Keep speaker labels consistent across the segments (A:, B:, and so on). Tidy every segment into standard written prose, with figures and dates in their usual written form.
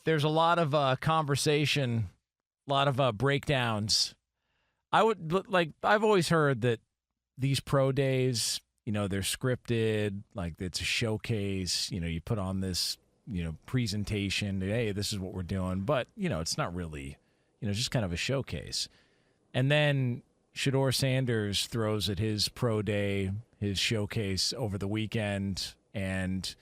A: there's a lot of conversation, a lot of breakdowns. I've always heard that these pro days, they're scripted, like it's a showcase. You put on this, presentation. Hey, this is what we're doing. But, it's not really, just kind of a showcase. And then Shedeur Sanders throws at his pro day, his showcase over the weekend, and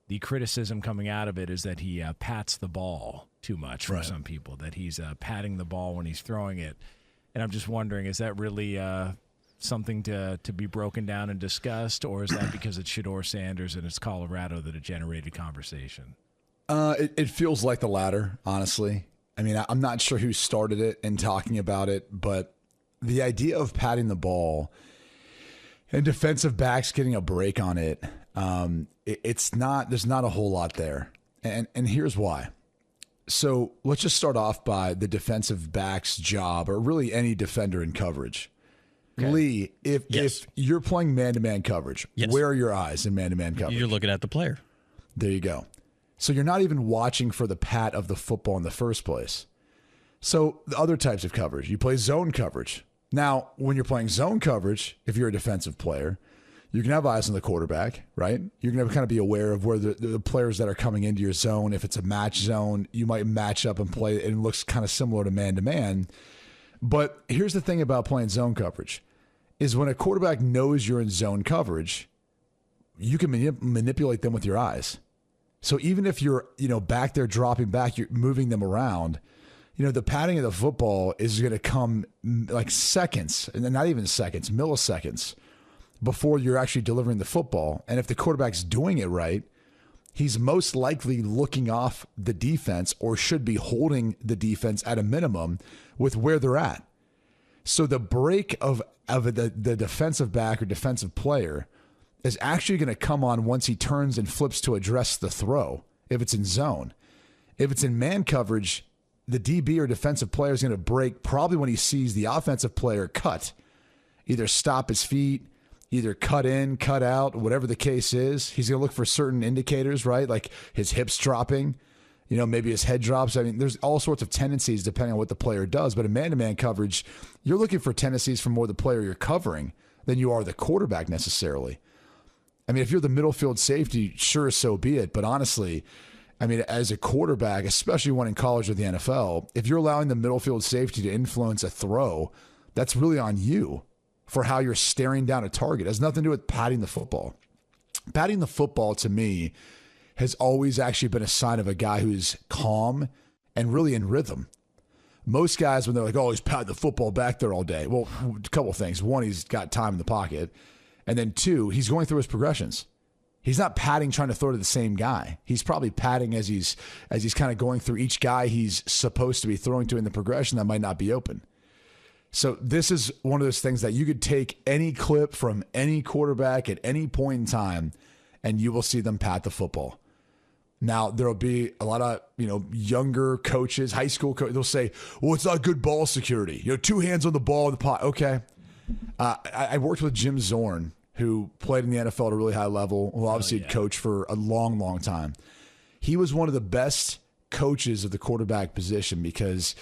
A: the criticism coming out of it is that he pats the ball too much for some people, that he's patting the ball when he's throwing it. And I'm just wondering, is that really something to be broken down and discussed, or is that because it's Shedeur Sanders and it's Colorado that it generated conversation?
B: It feels like the latter, honestly. I mean, I'm not sure who started it and talking about it, but the idea of patting the ball and defensive backs getting a break on it, there's not a whole lot there. And here's why. So let's just start off by the defensive back's job, or really any defender in coverage. Okay. Lee, if you're playing man-to-man coverage, where are your eyes in man-to-man coverage?
C: You're looking at the player.
B: There you go. So you're not even watching for the pat of the football in the first place. So the other types of coverage, you play zone coverage. Now, when you're playing zone coverage, if you're a defensive player, you can have eyes on the quarterback, right? You're going to kind of be aware of where the players that are coming into your zone. If it's a match zone, you might match up and play, and it looks kind of similar to man-to-man. But here's the thing about playing zone coverage, is when a quarterback knows you're in zone coverage, you can manipulate them with your eyes. So even if you're, back there dropping back, you're moving them around, the patting of the football is going to come like seconds, and not even seconds, milliseconds before you're actually delivering the football. And if the quarterback's doing it right, he's most likely looking off the defense, or should be holding the defense at a minimum with where they're at. So the break of the defensive back or defensive player is actually going to come on once he turns and flips to address the throw, if it's in zone. If it's in man coverage, the DB or defensive player is going to break probably when he sees the offensive player cut, either stop his feet, either cut in, cut out, whatever the case is. He's going to look for certain indicators, right? Like his hips dropping, maybe his head drops. I mean, there's all sorts of tendencies depending on what the player does. But in man-to-man coverage, you're looking for tendencies from more the player you're covering than you are the quarterback necessarily. I mean, if you're the middle field safety, sure, so be it. But honestly, I mean, as a quarterback, especially one in college or the NFL, if you're allowing the middle field safety to influence a throw, that's really on you for how you're staring down a target. It has nothing to do with patting the football. Patting the football, to me, has always actually been a sign of a guy who's calm and really in rhythm. Most guys, when they're like, oh, he's patting the football back there all day. Well, a couple of things. One, he's got time in the pocket. And then two, he's going through his progressions. He's not patting trying to throw to the same guy. He's probably patting as he's kind of going through each guy he's supposed to be throwing to in the progression that might not be open. So this is one of those things that you could take any clip from any quarterback at any point in time, and you will see them pat the football. Now, there will be a lot of, younger coaches, high school coaches, they'll say, well, it's not good ball security. 2 hands on the ball in the pot. Okay. I worked with Jim Zorn, who played in the NFL at a really high level, who obviously had coached for a long, long time. He was one of the best coaches of the quarterback position because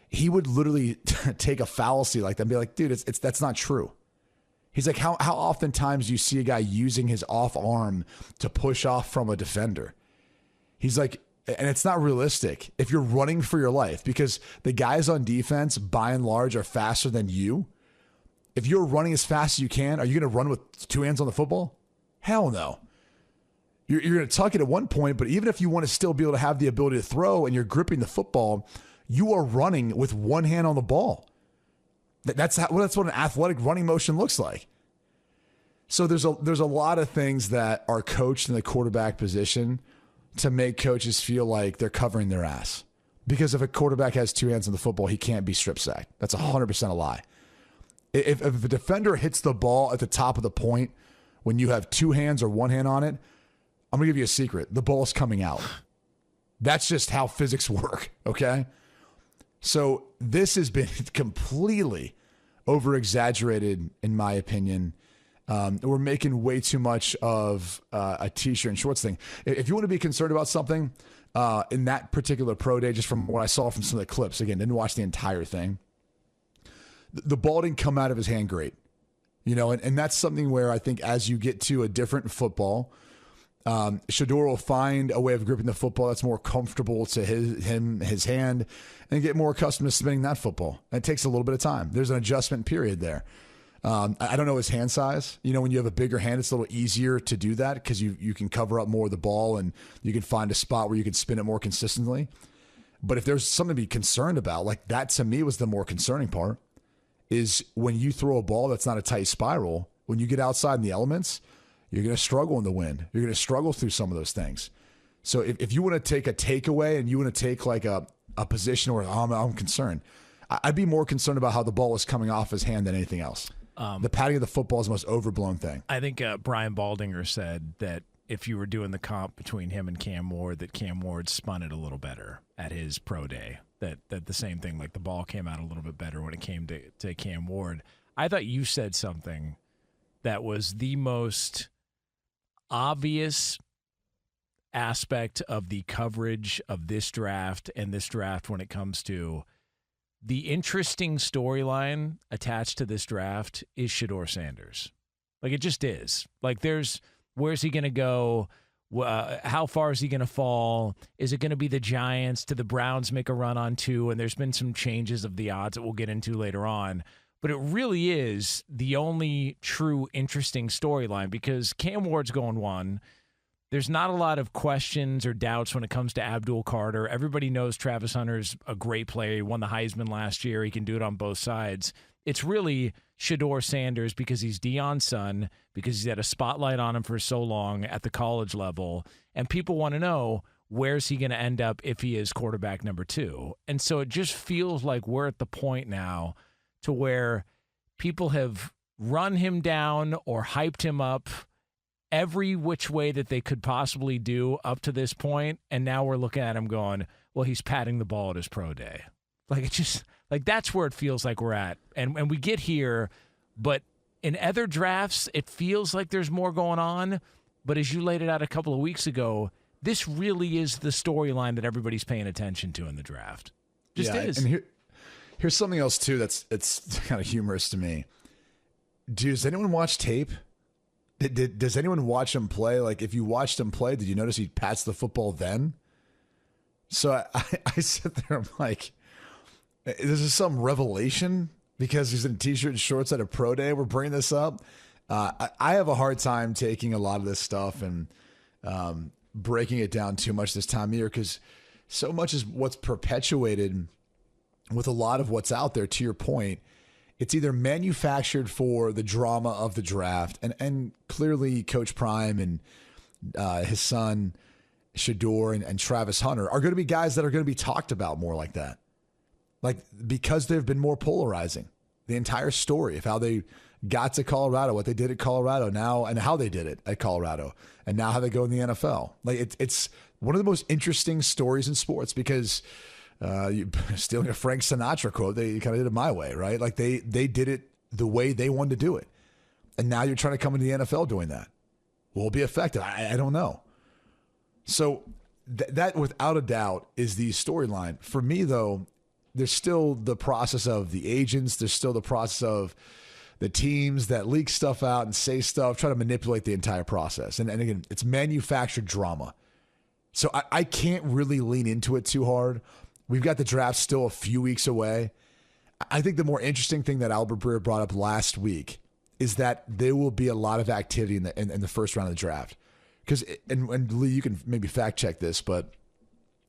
B: he would literally take a fallacy like that and be like, dude, that's not true. He's like, how oftentimes do you see a guy using his off arm to push off from a defender? He's like, and it's not realistic if you're running for your life, because the guys on defense, by and large, are faster than you. If you're running as fast as you can, are you going to run with 2 hands on the football? Hell no. You're going to tuck it at one point, but even if you want to still be able to have the ability to throw and you're gripping the football, you are running with 1 hand on the ball. That's what an athletic running motion looks like. So there's a lot of things that are coached in the quarterback position to make coaches feel like they're covering their ass. Because if a quarterback has 2 hands on the football, he can't be strip sacked. That's 100% a lie. If a defender hits the ball at the top of the point when you have 2 hands or 1 hand on it, I'm going to give you a secret. The ball is coming out. That's just how physics work, okay? So this has been completely over-exaggerated, in my opinion. We're making way too much of a T-shirt and shorts thing. If you want to be concerned about something, in that particular pro day, just from what I saw from some of the clips. Again, didn't watch the entire thing. The ball didn't come out of his hand great. And that's something where I think as you get to a different football, Shedeur will find a way of gripping the football that's more comfortable to his hand and get more accustomed to spinning that football. And it takes a little bit of time. There's an adjustment period there. I don't know his hand size. When you have a bigger hand, it's a little easier to do that because you can cover up more of the ball and you can find a spot where you can spin it more consistently. But if there's something to be concerned about, like that to me was the more concerning part, is when you throw a ball that's not a tight spiral, when you get outside in the elements, you're going to struggle in the wind. You're going to struggle through some of those things. So if you want to take a takeaway and you want to take like a position where I'm concerned, I'd be more concerned about how the ball is coming off his hand than anything else. The patting of the football is the most overblown thing.
A: I think Brian Baldinger said that if you were doing the comp between him and Cam Ward, that Cam Ward spun it a little better at his pro day. That the same thing, like the ball came out a little bit better when it came to Cam Ward. I thought you said something that was the most obvious aspect of the coverage of this draft and this draft when it comes to the interesting storyline attached to this draft is Shedeur Sanders. Like, it just is. Like, where's he going to go? How far is he going to fall? Is it going to be the Giants? Do the Browns make a run on 2? And there's been some changes of the odds that we'll get into later on. But it really is the only true interesting storyline because Cam Ward's going 1. There's not a lot of questions or doubts when it comes to Abdul Carter. Everybody knows Travis Hunter's a great player. He won the Heisman last year. He can do it on both sides. It's really Shedeur Sanders because he's Deion's son, because he's had a spotlight on him for so long at the college level. And people want to know, where's he going to end up if he is quarterback number 2? And so it just feels like we're at the point now to where people have run him down or hyped him up every which way that they could possibly do up to this point, and now we're looking at him going, well, he's patting the ball at his pro day. Like, it's just, like, that's where it feels like we're at. And we get here, but in other drafts, it feels like there's more going on, but as you laid it out a couple of weeks ago, this really is the storyline that everybody's paying attention to in the draft. Just is.
B: And here's something else, too, it's kind of humorous to me. Does anyone watch tape? Does anyone watch him play? Like, if you watched him play, did you notice he pats the football then? So I sit there, I'm like, this is some revelation because he's in T-shirt and shorts at a pro day. We're bringing this up. I have a hard time taking a lot of this stuff and breaking it down too much this time of year because so much is what's perpetuated with a lot of what's out there, to your point. It's either manufactured for the drama of the draft, and clearly Coach Prime and his son Shedeur and Travis Hunter are going to be guys that are going to be talked about more like that. Like, because they've been more polarizing. The entire story of how they got to Colorado, what they did at Colorado now, and how they did it at Colorado, and now how they go in the NFL. Like, it's one of the most interesting stories in sports because stealing a Frank Sinatra quote, they kind of did it my way, right? Like, they did it the way they wanted to do it. And now you're trying to come into the NFL doing that. Will it be effective? I don't know. So that without a doubt is the storyline. For me, though, there's still the process of the agents. There's still the process of the teams that leak stuff out and say stuff, try to manipulate the entire process. And again, it's manufactured drama. So I can't really lean into it too hard. We've got the draft still a few weeks away. I think the more interesting thing that Albert Breer brought up last week is that there will be a lot of activity in the first round of the draft. Because, and Lee, you can maybe fact check this, but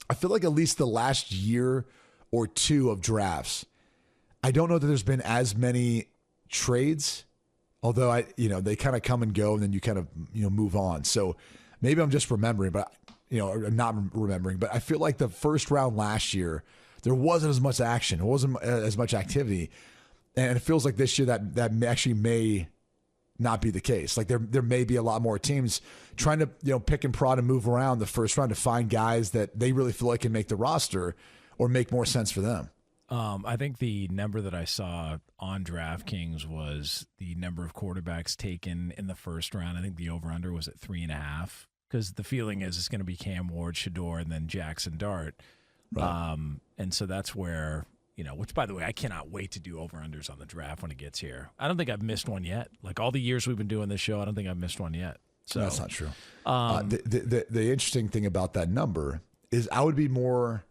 B: I feel like at least the last year or two of drafts, I don't know that there's been as many trades, although they kind of come and go and then you kind of move on. So maybe I'm just remembering, but or not remembering. But I feel like the first round last year there wasn't as much action, it wasn't as much activity, and it feels like this year that actually may not be the case. Like there may be a lot more teams trying to pick and prod and move around the first round to find guys that they really feel like can make the roster or make more sense for them.
A: I think the number that I saw on DraftKings was the number of quarterbacks taken in the first round. I think the over-under was at 3.5. because the feeling is it's going to be Cam Ward, Shedeur, and then Jackson Dart.
B: Right.
A: And so that's where, which, by the way, I cannot wait to do over-unders on the draft when it gets here. I don't think I've missed one yet. Like all the years we've been doing this show, I don't think I've missed one yet. So
B: that's not true. The interesting thing about that number is I would have been more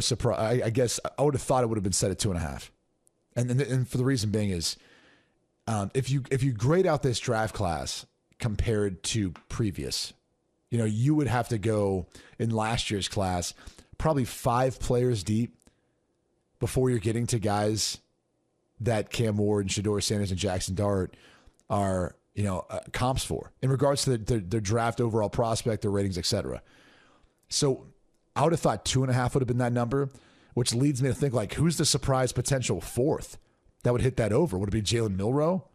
B: surprised. I guess I would have thought it would have been set at 2.5. And for the reason being is, if you grade out this draft class compared to previous, you would have to go in last year's class probably 5 players deep before you're getting to guys that Cam Ward and Shedeur Sanders and Jackson Dart are comps for in regards to their draft overall prospect, their ratings, etc. So I would have thought 2.5 would have been that number, which leads me to think like, who's the surprise potential 4th that would hit that over? Would it be Jalen Milroe?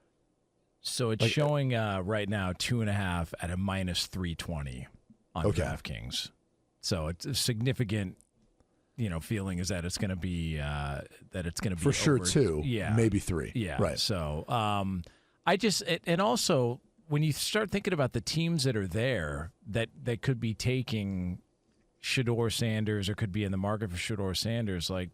A: So it's showing right now 2.5 at a -320 on DraftKings. So it's a significant, feeling is that it's going to be
B: for sure
A: over,
B: 2, maybe 3.
A: Yeah,
B: right.
A: So and also when you start thinking about the teams that are there that could be taking Shedeur Sanders or could be in the market for Shedeur Sanders, like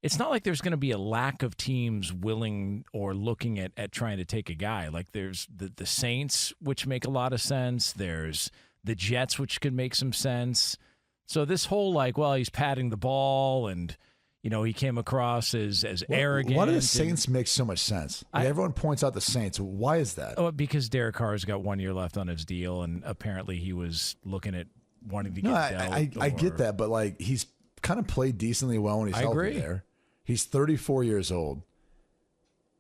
A: it's not like there's going to be a lack of teams willing or looking at trying to take a guy. Like there's the Saints, which make a lot of sense. There's the Jets, which could make some sense. So this whole he's patting the ball and he came across as arrogant.
B: Why do the Saints make so much sense? Everyone points out the Saints. Why is that?
A: Oh, because Derek Carr's got 1 year left on his deal, and apparently he was looking at wanting to get dealt.
B: I get that, but he's kind of played decently well when he's healthy there. He's 34 years old.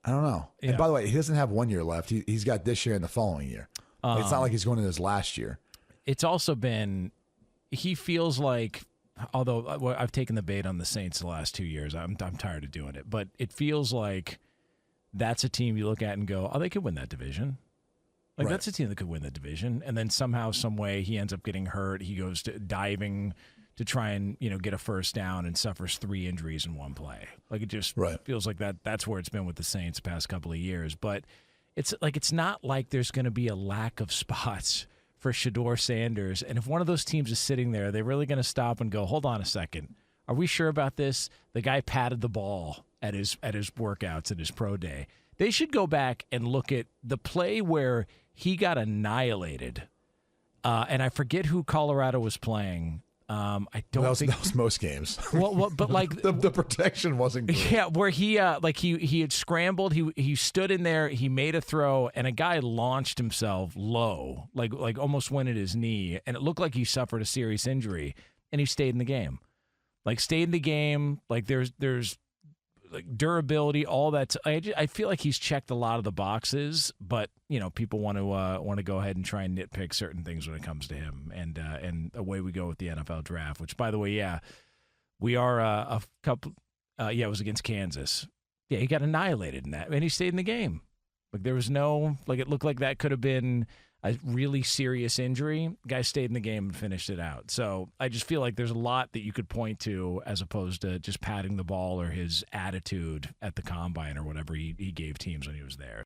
B: I don't know. Yeah. And by the way, he doesn't have 1 year left. He's got this year and the following year. It's not like he's going in his last year.
A: It's also been, he feels like, although I've taken the bait on the Saints the last 2 years, I'm tired of doing it. But it feels like that's a team you look at and go, oh, they could win that division. Like that's a team that could win that division. And then somehow, some way, he ends up getting hurt. He goes to diving to try and get a first down and suffers 3 injuries in one play. Like it just feels like that's where it's been with the Saints the past couple of years. But it's not like there's going to be a lack of spots for Shedeur Sanders. And if one of those teams is sitting there, they're really going to stop and go, hold on a second. Are we sure about this? The guy patted the ball at his workouts at his pro day. They should go back and look at the play where he got annihilated. And I forget who Colorado was playing. I don't think
B: that was most games.
A: Well, but
B: the protection wasn't good.
A: Yeah, where he had scrambled, he stood in there, he made a throw, and a guy launched himself low, like almost went at his knee, and it looked like he suffered a serious injury, and he stayed in the game. Like there's like durability, all that. I feel like he's checked a lot of the boxes, but people want to go ahead and try and nitpick certain things when it comes to him, and away we go with the NFL draft. Which, by the way, we are a couple. It was against Kansas. Yeah, he got annihilated in that, and he stayed in the game. Like there was no it looked like that could have been a really serious injury. Guy stayed in the game and finished it out. So I just feel like there's a lot that you could point to as opposed to just patting the ball or his attitude at the combine or whatever he gave teams when he was there.